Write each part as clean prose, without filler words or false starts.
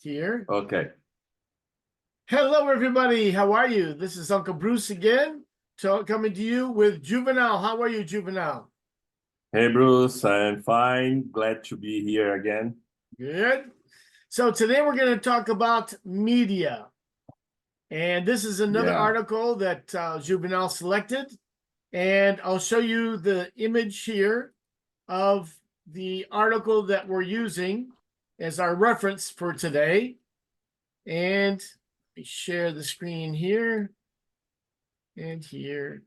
here. Okay. Hello, everybody. How are you? This is Uncle Bruce again, coming to you with Juvenal. How are you, Juvenal? Hey, Bruce. I'm fine. Glad to be here again. Good. So today we're going to talk about media. And this is another article that Juvenal selected. And I'll show you the image here of the article that we're using as our reference for today. And let me share the screen here, and here,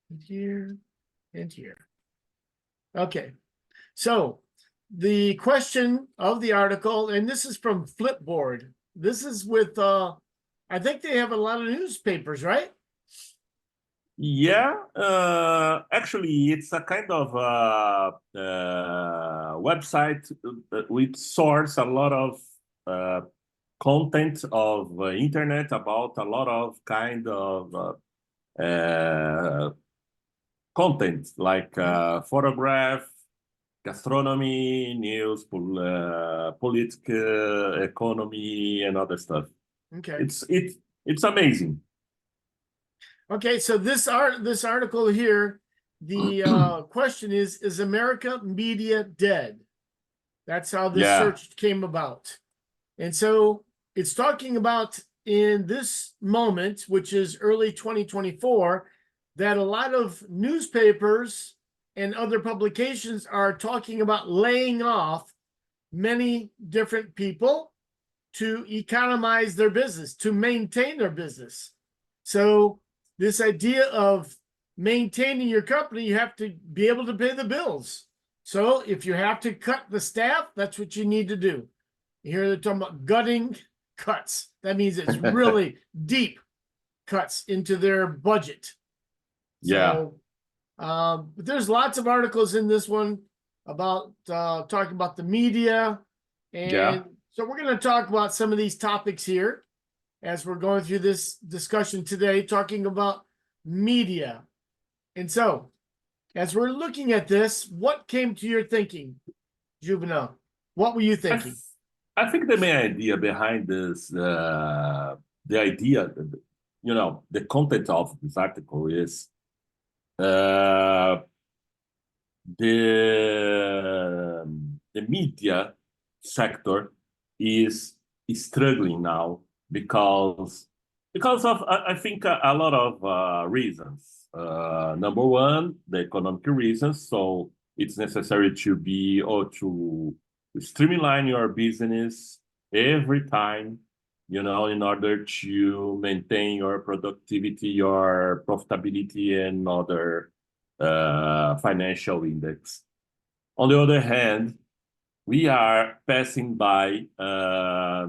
and here, and here. Okay, so the question of the article, and this is from Flipboard. This is with, I think they have a lot of newspapers, right? Yeah, actually, it's a kind of website which source a lot of content of internet about a lot of kind of content like photograph, gastronomy, news, politics, economy, and other stuff. Okay. It's amazing. Okay, so this article here, the question is America media dead? That's how this search came about. And so it's talking about in this moment, which is early 2024, that a lot of newspapers and other publications are talking about laying off many different people to economize their business, to maintain their business. So this idea of maintaining your company, you have to be able to pay the bills. So if you have to cut the staff, that's what you need to do. Here they're talking about gutting cuts. That means it's really deep cuts into their budget. Yeah. So, but there's lots of articles in this one about talking about the media. And so we're going to talk about some of these topics here as we're going through this discussion today, talking about media. And so, as we're looking at this, what came to your thinking, Juvenal? What were you thinking? I think the main idea behind this, the idea, the content of this article is the media sector is struggling now because of I think a lot of reasons. Number one, the economic reasons. So it's necessary to be or to streamline your business every time, in order to maintain your productivity, your profitability, and other financial index. On the other hand, we are passing by, how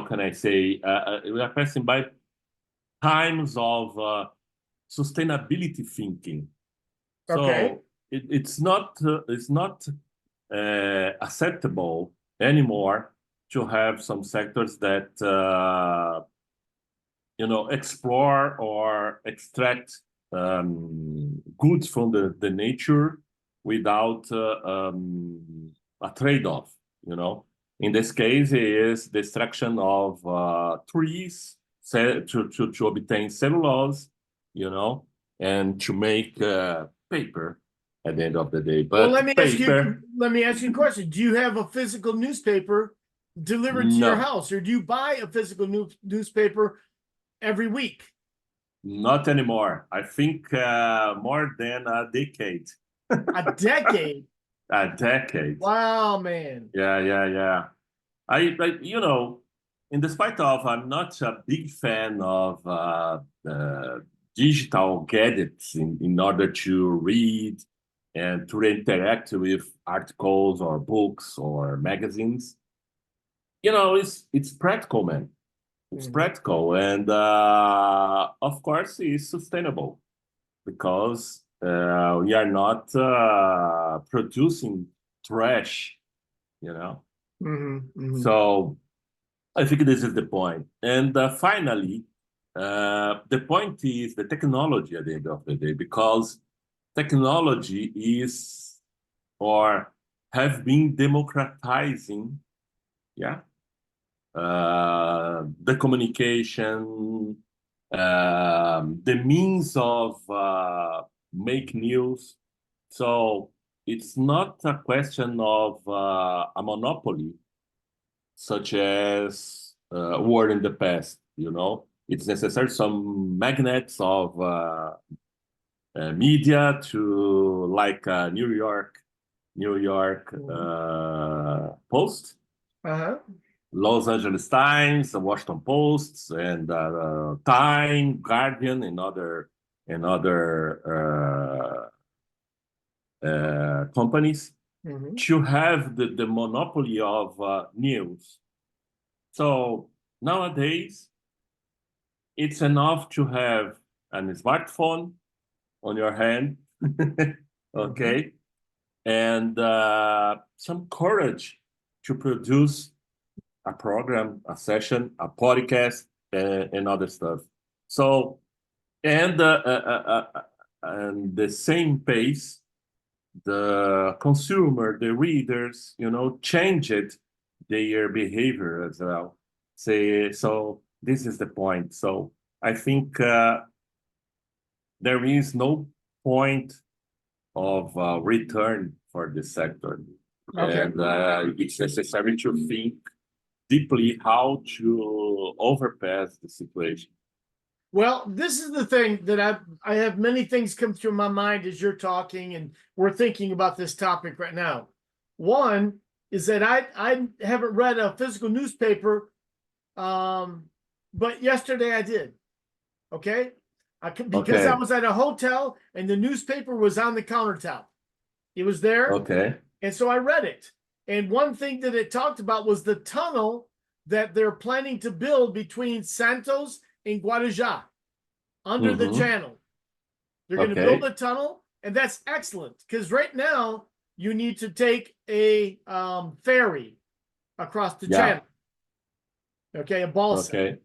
can I say, we are passing by times of sustainability thinking. Okay. So it's not acceptable anymore to have some sectors that explore or extract goods from the nature without a trade-off. In this case, it is the extraction of trees to obtain cellulose, and to make paper at the end of the day. But well, let me ask you a question. Do you have a physical newspaper delivered to your house, or do you buy a physical newspaper every week? Not anymore. I think more than a decade. A decade? A decade. Wow, man. Yeah. I in despite of I'm not a big fan of digital gadgets in order to read and to interact with articles or books or magazines. It's practical, man. It's practical, and of course, it's sustainable because we are not producing trash, So I think this is the point. And finally, the point is the technology at the end of the day, because technology is, or have been democratizing, the communication, the means of make news. So it's not a question of a monopoly, such as were in the past. It's necessary some magnets of media to like New York Post, Los Angeles Times, the Washington Post, and Time, Guardian, and other companies to have the monopoly of news. So nowadays, it's enough to have a smartphone on your hand, okay, and some courage to produce a program, a session, a podcast, and other stuff. So, and the same pace, the consumer, the readers, changed their behavior as well. So this is the point. So I think there is no point of return for this sector. Okay. And it's necessary to think deeply how to overpass the situation. Well, this is the thing that I have many things come through my mind as you're talking and we're thinking about this topic right now. One is that I haven't read a physical newspaper, but yesterday I did. Okay, because I was at a hotel and the newspaper was on the countertop. It was there. Okay. And so I read it. And one thing that it talked about was the tunnel that they're planning to build between Santos and Guarujá under the channel. They're going to build a tunnel, and that's excellent because right now you need to take a ferry across the channel. Okay, a balsa. Okay.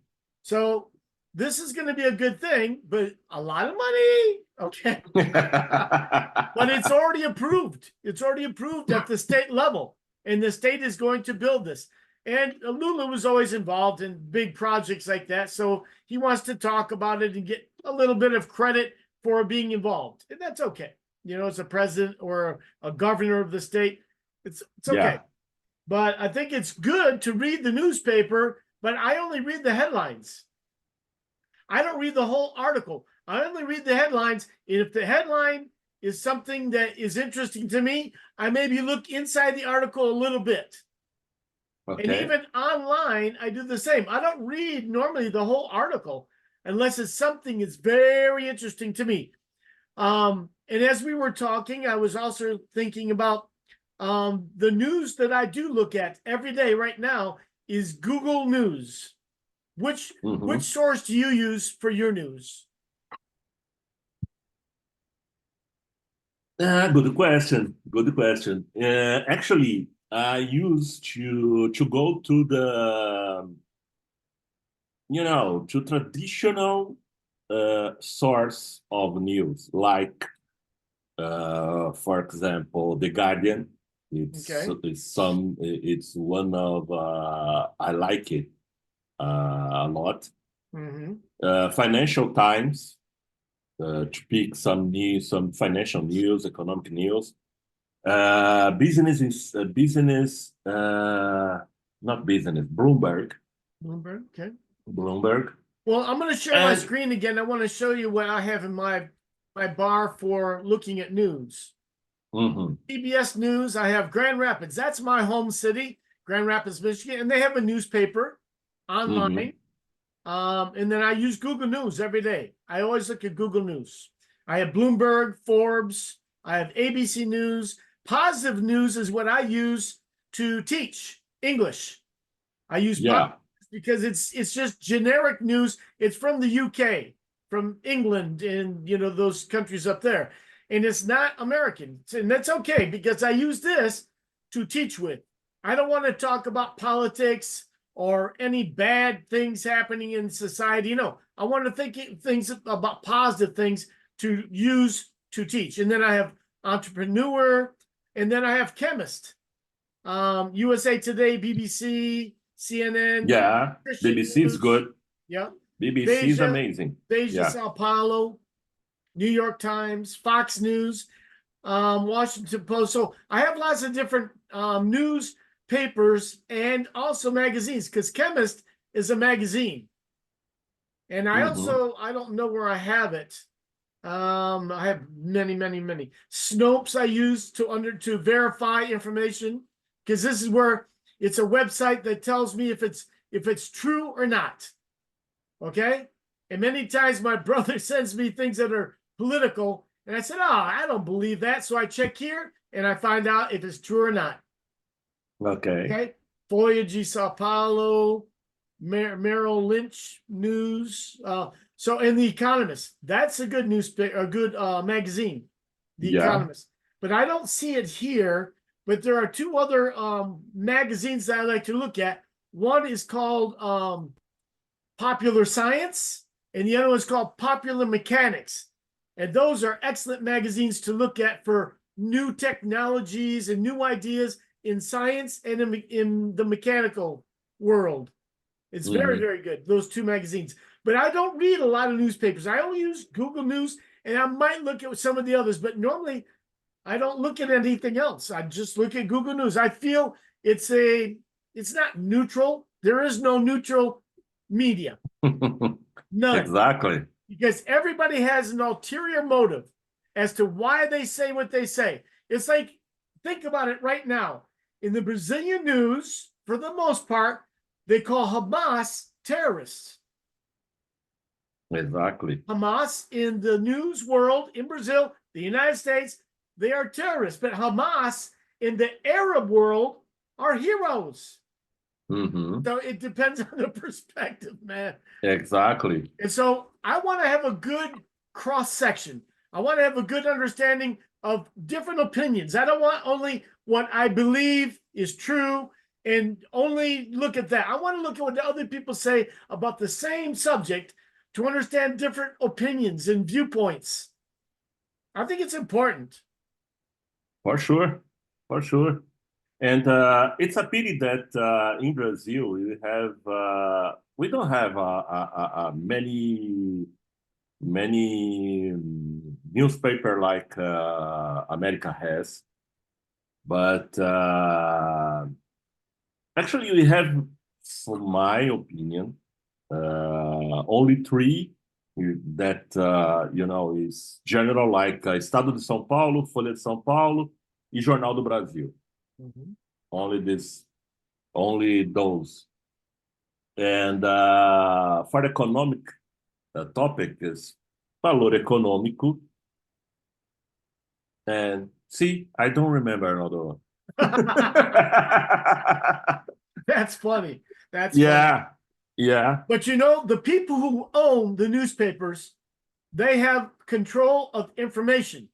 So this is going to be a good thing, but a lot of money. Okay. But it's already approved. It's already approved at the state level, and the state is going to build this. And Lula was always involved in big projects like that, so he wants to talk about it and get a little bit of credit for being involved. And that's okay. As a president or a governor of the state, it's okay. Yeah. But I think it's good to read the newspaper, but I only read the headlines. I don't read the whole article. I only read the headlines. And if the headline is something that is interesting to me, I maybe look inside the article a little bit. Okay. And even online, I do the same. I don't read normally the whole article unless it's something that's very interesting to me. And as we were talking, I was also thinking about the news that I do look at every day right now is Google News. Which source do you use for your news? Good question. Good question. Actually, I used to go to the to traditional source of news, like for example, The Guardian. It's one of I like it a lot. Financial Times, to pick some news, some financial news, economic news. Business, not business, Bloomberg. Okay. Bloomberg. Well, I'm going to share my screen again. I want to show you what I have in my bar for looking at news. CBS News, I have Grand Rapids. That's my home city, Grand Rapids, Michigan. And they have a newspaper online. And then I use Google News every day. I always look at Google News. I have Bloomberg, Forbes. I have ABC News. Positive News is what I use to teach English. I use because it's just generic news. It's from the UK, from England, and those countries up there. And it's not American. And that's okay because I use this to teach with. I don't want to talk about politics or any bad things happening in society. No, I want to think things about positive things to use to teach. And then I have entrepreneur, and then I have chemist. USA Today, BBC, CNN. Yeah, Christian BBC is News. good. Yeah. BBC is amazing. Beja, Yeah. Sao Paulo, New York Times, Fox News, Washington Post. So I have lots of different newspapers and also magazines, because Chemist is a magazine. And I also, I don't know where I have it. I have many. Snopes I use to verify information, because this is where it's a website that tells me if it's true or not. Okay? And many times my brother sends me things that are political, and I said, I don't believe that. So I check here and I find out if it's true or not. Okay. Folha de Sao Paulo, Merrill Lynch News. So in The Economist, that's a good newspaper, a good magazine, The Economist. But I don't see it here. But there are two other magazines that I like to look at. One is called Popular Science, and the other one is called Popular Mechanics. And those are excellent magazines to look at for new technologies and new ideas in science and in the mechanical world. It's very good, those two magazines. But I don't read a lot of newspapers. I only use Google News, and I might look at some of the others, but normally I don't look at anything else. I just look at Google News. I feel it's not neutral. There is no neutral media. None. Exactly. Because everybody has an ulterior motive as to why they say what they say. It's like, think about it right now. In the Brazilian news, for the most part, they call Hamas terrorists. Exactly. Hamas in the news world, in Brazil, the United States, they are terrorists. But Hamas in the Arab world are heroes. So it depends on the perspective, man. Exactly. And so I want to have a good cross section. I want to have a good understanding of different opinions. I don't want only what I believe is true and only look at that. I want to look at what the other people say about the same subject to understand different opinions and viewpoints. I think it's important. For sure. For sure. And it's a pity that in Brazil we don't have many newspaper like America has, but actually we have, for my opinion, only three that is general, like Estado de São Paulo, Folha de São Paulo, e Jornal do Brasil. Only those. And for the economic topic is valor econômico. And see, I don't remember another one. That's funny. That's funny. But the people who own the newspapers, they have control of information.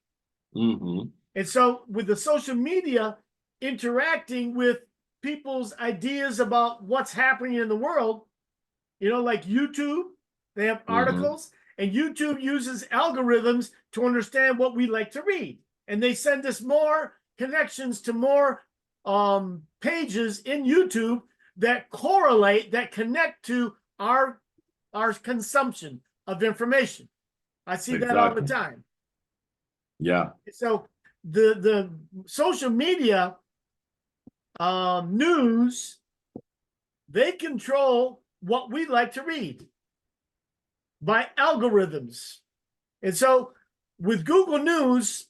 And so with the social media interacting with people's ideas about what's happening in the world, like YouTube, they have articles, and YouTube uses algorithms to understand what we like to read. And they send us more connections to more pages in YouTube that correlate, that connect to our consumption of information. I see that all the time. Yeah. So the social media news, they control what we like to read by algorithms. And so with Google News,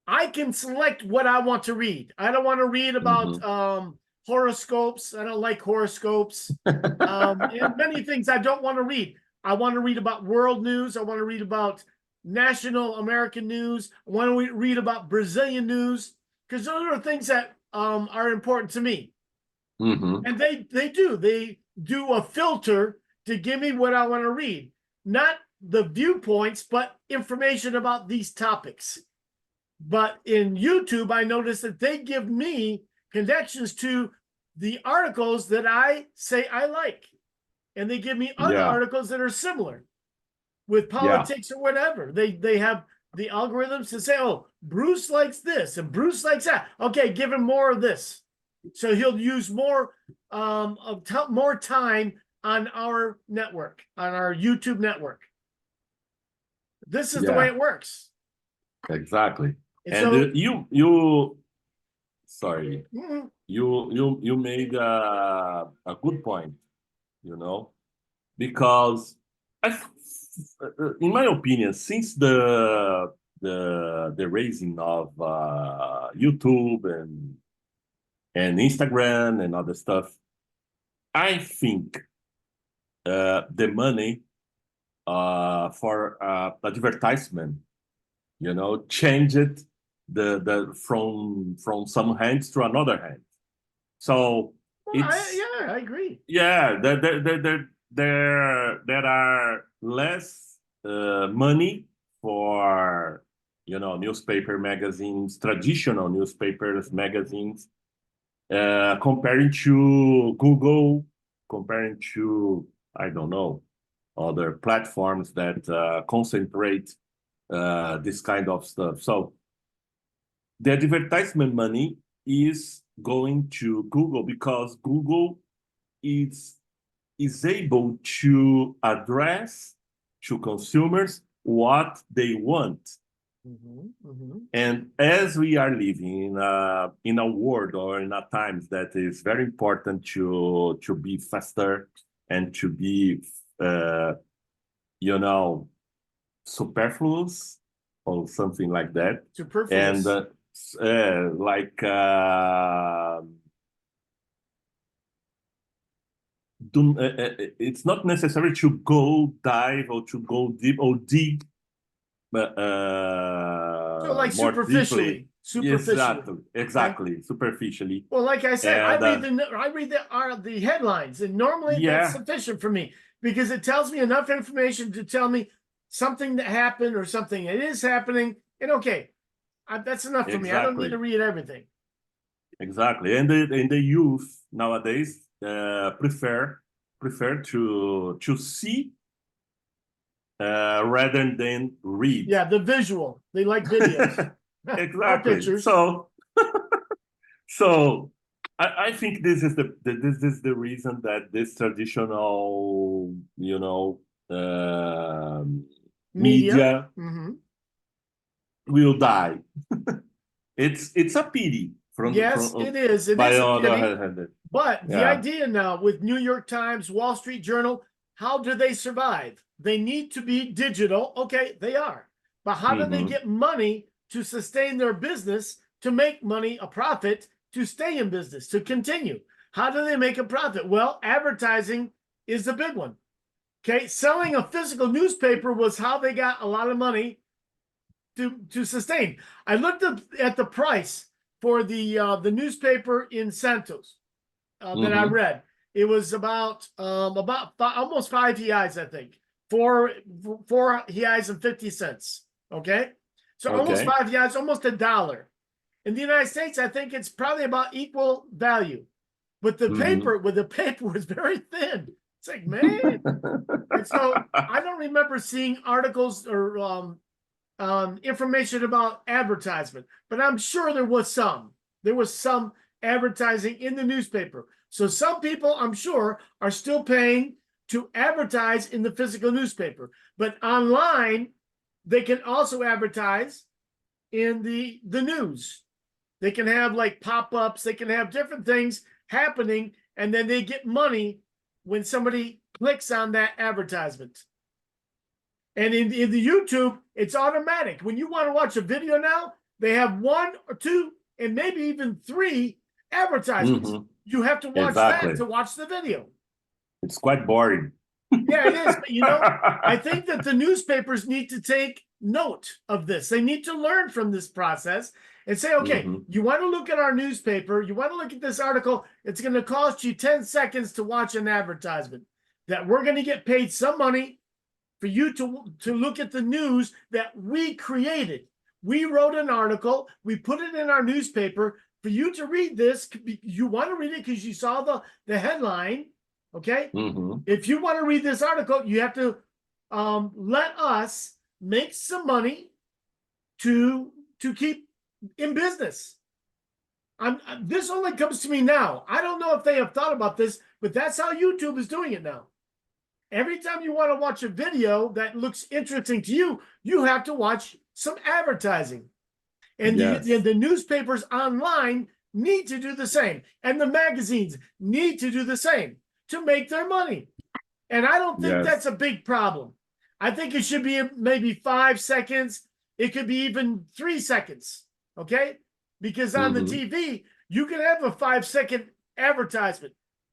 I can select what I want to read. I don't want to read about horoscopes. I don't like horoscopes. And many things I don't want to read. I want to read about world news. I want to read about national American news. I want to read about Brazilian news, because those are things that are important to me. And they do a filter to give me what I want to read, not the viewpoints, but information about these topics. But in YouTube, I noticed that they give me connections to the articles that I say I like, and they give me other articles that are similar with politics or whatever. They have the algorithms to say, oh, Bruce likes this and Bruce likes that. Okay, give him more of this. So he'll use more more time on our network, on our YouTube network. This is the way Yeah. it works. Exactly. And And so you sorry, mhm. you made a good point, you know, because in my opinion, since the raising of YouTube and Instagram and other stuff, I think the money for advertisement, you know, changed the from some hands to another hand. So Well, it's yeah, I agree. yeah, there are less money for, you know, newspaper magazines, traditional newspapers magazines, comparing to Google, comparing to, I don't know, other platforms that concentrate this kind of stuff. So the advertisement money is going to Google because Google is able to address to consumers what they want. And as we are living in a world or in a times that is very important to be faster and to be you know, superfluous or something like that, Superfluous. and like it's not necessary to go dive or to go deep or dig So like more deeply. superficially. Exactly, Okay? superficially. Well, like I said, And I read the headlines, and normally that's yeah, sufficient for me because it tells me enough information to tell me something that happened or something that is happening. And okay, that's enough for me. I don't need to exactly, read everything. exactly. And the youth nowadays prefer to see rather than read. Yeah, the visual. They like videos or Exactly. pictures. So I think this is the reason that this traditional, you know, Media. media will die. It's a pity Yes, from it is. It by is a other pity. hand. But the Yeah. idea now with New York Times, Wall Street Journal, how do they survive? They need to be digital. Okay, they are. But how do they get money to sustain their business, to make money, a profit, to stay in business, to continue? How do they make a profit? Well, advertising is the big one. Okay, selling a physical newspaper was how they got a lot of money to sustain. I looked at the price for the newspaper in Santos that I read. It was about almost 5 reais, I think. Four reais and 50 cents. Okay, so almost Okay. 5 reais, almost $1. In the United States, I think it's probably about equal value. But the paper was very thin. It's like, man. And so I don't remember seeing articles or information about advertisement, but I'm sure there was some. There was some advertising in the newspaper. So some people, I'm sure, are still paying to advertise in the physical newspaper. But online, they can also advertise in the news. They can have like pop-ups, they can have different things happening, and then they get money when somebody clicks on that advertisement. And in the YouTube, it's automatic. When you want to watch a video now, they have 1 or 2 and maybe even 3 advertisements. You have to watch that to watch the video. It's quite boring. Yeah, it is. But you know, I think that the newspapers need to take note of this. They need to learn from this process and say, okay, you want to look at our newspaper, you want to look at this article, it's going to cost you 10 seconds to watch an advertisement. That we're going to get paid some money for you to look at the news that we created. We wrote an article, we put it in our newspaper for you to read this. You want to read it because you saw the headline, okay? If you want to read this article, you have to let us make some money to keep in business. This only comes to me now. I don't know if they have thought about this, but that's how YouTube is doing it now. Every time you want to watch a video that looks interesting to you, you have to watch some advertising. And the newspapers online need to do the same. And the magazines need to do the same to make their money. And I don't think that's a big problem. I think it should be maybe 5 seconds. It could be even 3 seconds. Okay? Because on the TV, you can have a 5-second advertisement.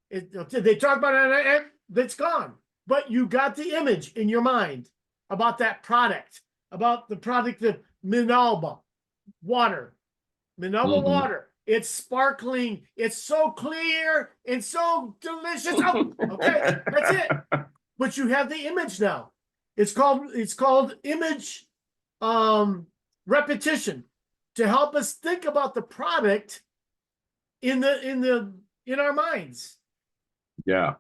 They talk about it, and it's gone. But you got the image in your mind about that product, about the product of Minalba water. Minalba water. It's sparkling. It's so clear and so delicious. Oh, okay, that's it. But you have the image now. It's called image repetition to help us think about the product in our minds. Yeah.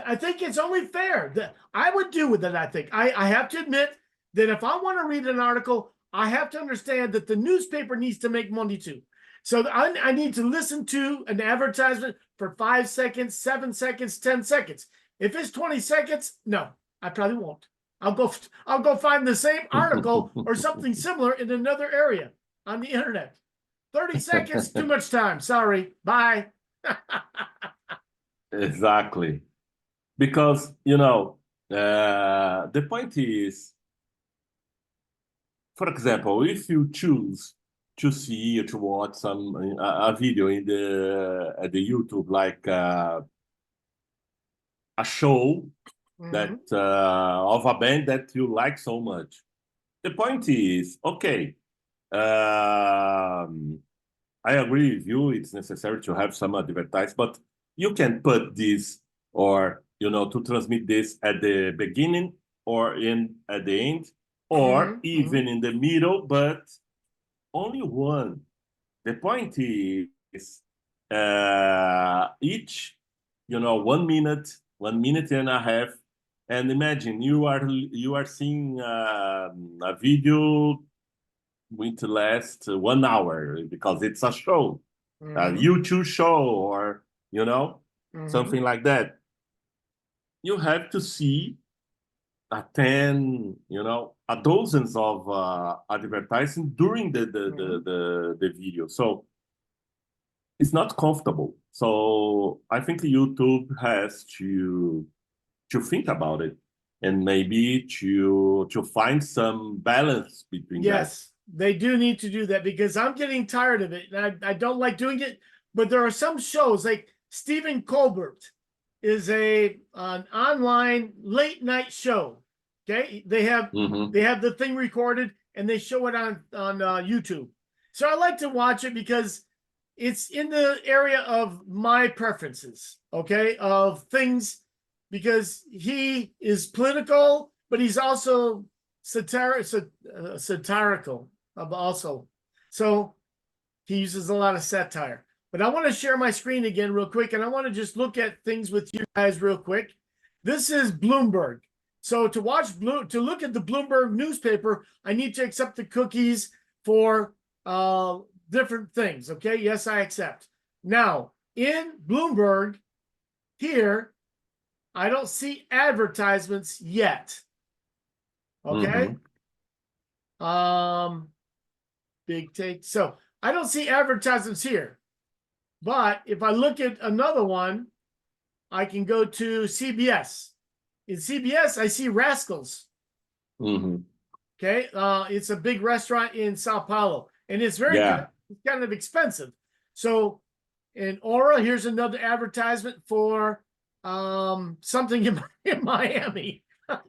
I think it's only fair that I would do with it. I think I have to admit that if I want to read an article, I have to understand that the newspaper needs to make money too. So I need to listen to an advertisement for 5 seconds, 7 seconds, 10 seconds. If it's 20 seconds, no, I probably won't. I'll go find the same article or something similar in another area on the internet. 30 seconds, too much time. Sorry. Bye. Exactly. Because, the point is, for example, if you choose to see or to watch a video at the YouTube, like a show that of a band that you like so much, the point is, okay, I agree with you, it's necessary to have some advertise, but you can put this or to transmit this at the beginning or at the end or even in the middle, but only one. The point is each 1 minute, 1 minute and a half, and imagine you are seeing a video going to last 1 hour because it's a show, a YouTube show, or something like that. You have to see a dozens of advertising during the video. So it's not comfortable. So I think YouTube has to think about it and maybe to find some balance between that. Yes, they do need to do that because I'm getting tired of it. And I don't like doing it, but there are some shows like Stephen Colbert is an online late night show. Okay, they have the thing recorded and they show it on YouTube. So I like to watch it because it's in the area of my preferences. Okay, of things, because he is political, but he's also satirical also. So he uses a lot of satire. But I want to share my screen again real quick, and I want to just look at things with you guys real quick. This is Bloomberg. So to look at the Bloomberg newspaper, I need to accept the cookies for different things. Okay, yes, I accept. Now, in Bloomberg, here, I don't see advertisements yet. Okay. Big take. So I don't see advertisements here. But if I look at another one, I can go to CBS. In CBS, I see Rascals. Okay. It's a big restaurant in Sao Paulo. And it's very it's kind of expensive. So in Aura, here's another advertisement for something in Miami.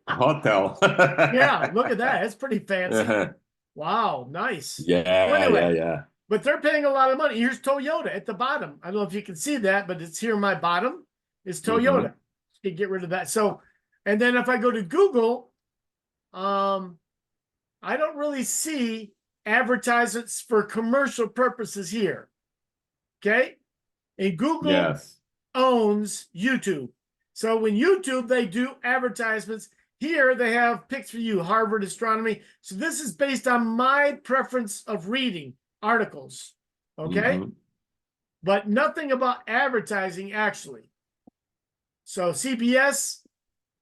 Hotel. Yeah, look at that. It's pretty fancy. Wow, nice. Yeah. But they're paying a lot of money. Here's Toyota at the bottom. I don't know if you can see that, but it's here in my bottom. It's Toyota. You can get rid of that. So, and then if I go to Google, I don't really see advertisements for commercial purposes here. Okay? And Google owns YouTube. So when YouTube, they do advertisements. Here they have picks for you, Harvard Astronomy. So this is based on my preference of reading articles. Okay? but nothing about advertising actually. So CBS,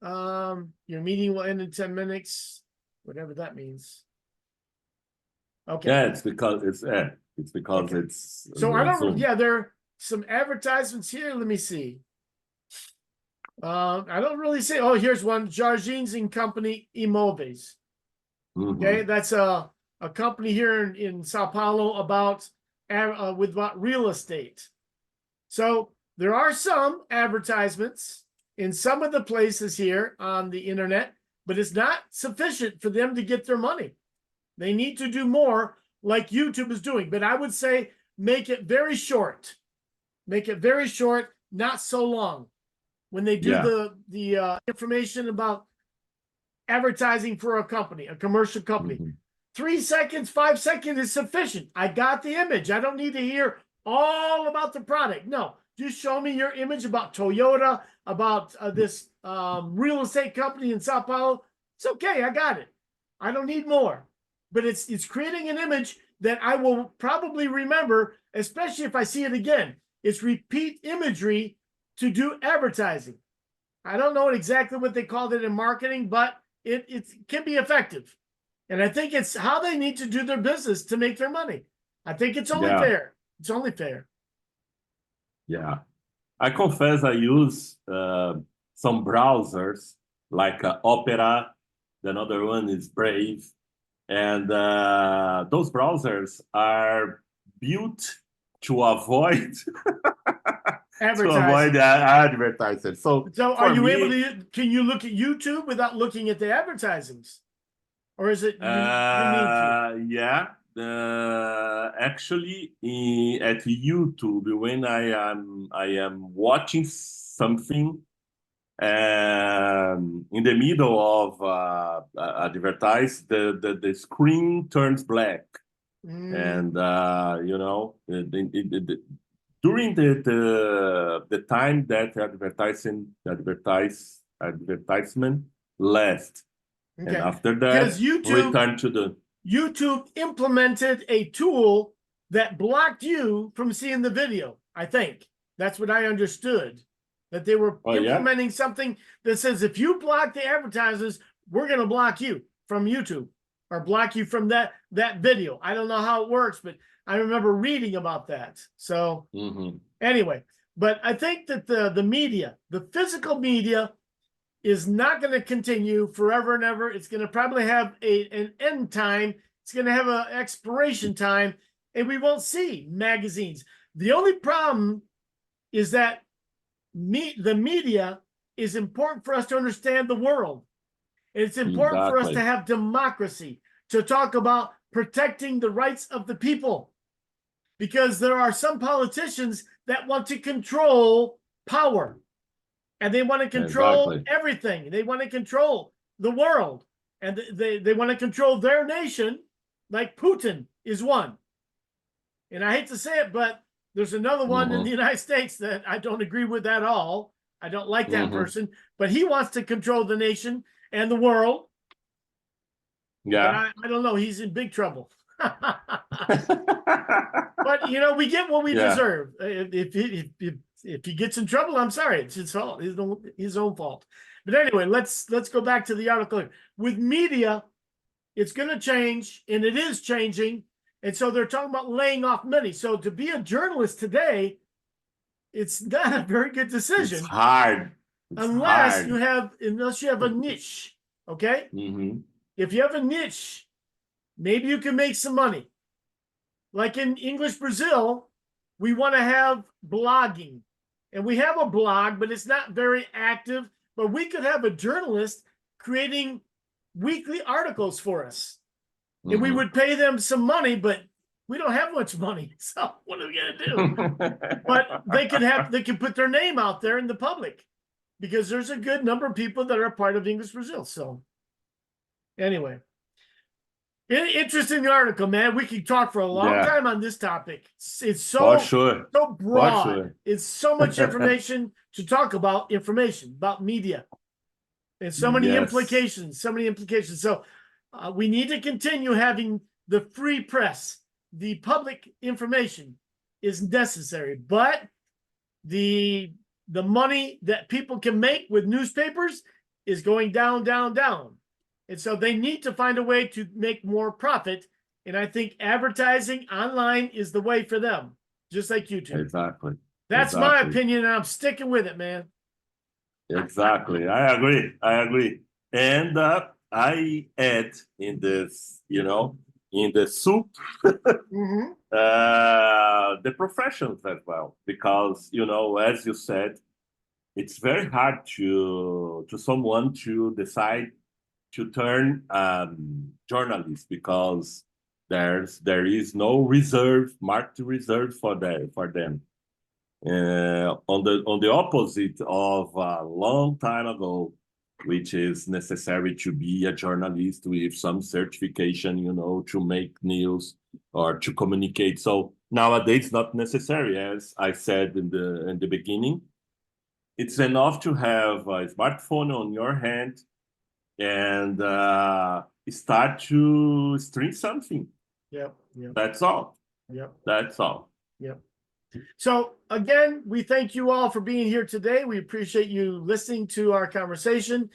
your meeting will end in 10 minutes, whatever that means. Okay. Yeah, it's because it's Okay. it's So I don't. Zoom. Yeah, there are some advertisements here. Let me see. I don't really say. Oh, here's one: Jardins and Company Imóveis. Okay, that's a company here in Sao Paulo about real estate. So there are some advertisements in some of the places here on the internet, but it's not sufficient for them to get their money. They need to do more, like YouTube is doing. But I would say make it very short. Make it very short, not so long. When they do the information about advertising for a company, a commercial company, 3 seconds, 5 seconds is sufficient. I got the image. I don't need to hear all about the product. No, just show me your image about Toyota, about this real estate company in Sao Paulo. It's okay. I got it. I don't need more. But it's creating an image that I will probably remember, especially if I see it again. It's repeat imagery to do advertising. I don't know exactly what they called it in marketing, but it can be effective. And I think it's how they need to do their business to make their money. I think it's only fair. It's only fair. Yeah. I confess I use some browsers like Opera. Another one is Brave. And those browsers are built to avoid advertising. So are you able to? Can you look at YouTube without looking at the advertisings, or is it you need to? Yeah. Actually, at YouTube, when I am watching something, in the middle of advertise, the screen turns black, and you know, during the time that advertisement lasts, and after that, because return to the YouTube implemented a tool that blocked you from seeing the video. I think that's what I understood. That they were implementing something that says if you block the advertisers, we're going to block you from YouTube or block you from that video. I don't know how it works, but I remember reading about that. So anyway, but I think that the media, the physical media, is not going to continue forever and ever. It's going to probably have an end time. It's going to have an expiration time, and we won't see magazines. The only problem is that the media is important for us to understand the world. It's important for us to have democracy, to talk about protecting the rights of the people, because there are some politicians that want to control power, and they want to control everything. They want to control the world, and they want to control their nation, like Putin is one. And I hate to say it, but there's another one in the United States that I don't agree with at all. I don't like that person, but he wants to control the nation and the world. Yeah. But I don't know. He's in big trouble. But, you know, we get what we deserve. If he gets in trouble, I'm sorry. It's his fault. His own fault. But anyway, let's go back to the article. With media, it's going to change, and it is changing. And so they're talking about laying off many. So to be a journalist today, it's not a very good decision. It's hard. Unless you have a niche. Okay? If you have a niche, maybe you can make some money. Like in English Brazil, we want to have blogging. And we have a blog, but it's not very active. But we could have a journalist creating weekly articles for us. And we would pay them some money, but we don't have much money. So what are we going to do? But they can put their name out there in the public, because there's a good number of people that are part of English Brazil. So anyway, interesting article, man. We could talk for a long time on this topic. It's so broad. It's so much information to talk about, about media, and so many implications. So we need to continue having the free press, the public information, is necessary, but the money that people can make with newspapers is going down, down, down. And so they need to find a way to make more profit. And I think advertising online is the way for them, just like YouTube. Exactly. That's my opinion, and I'm sticking with it, man. Exactly. I agree. And I add in this, in the soup, the professions as well, because, as you said, it's very hard to someone to decide to turn journalist, because there is no marked reserve for them. On the opposite of a long time ago, which is necessary to be a journalist with some certification, to make news or to communicate. So nowadays, not necessary, as I said in the beginning. It's enough to have a smartphone on your hand and start to stream something. Yep. That's all. Yep. That's all. Yep. So again, we thank you all for being here today. We appreciate you listening to our conversation.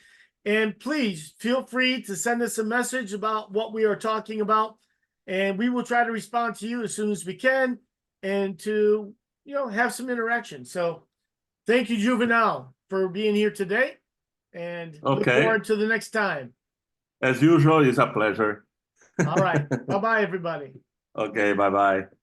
And please feel free to send us a message about what we are talking about. And we will try to respond to you as soon as we can and to, have some interaction. So thank you, Juvenal, for being here today. And look forward to the next time. As usual, it's a pleasure. All right. Bye-bye, everybody. Okay, bye-bye.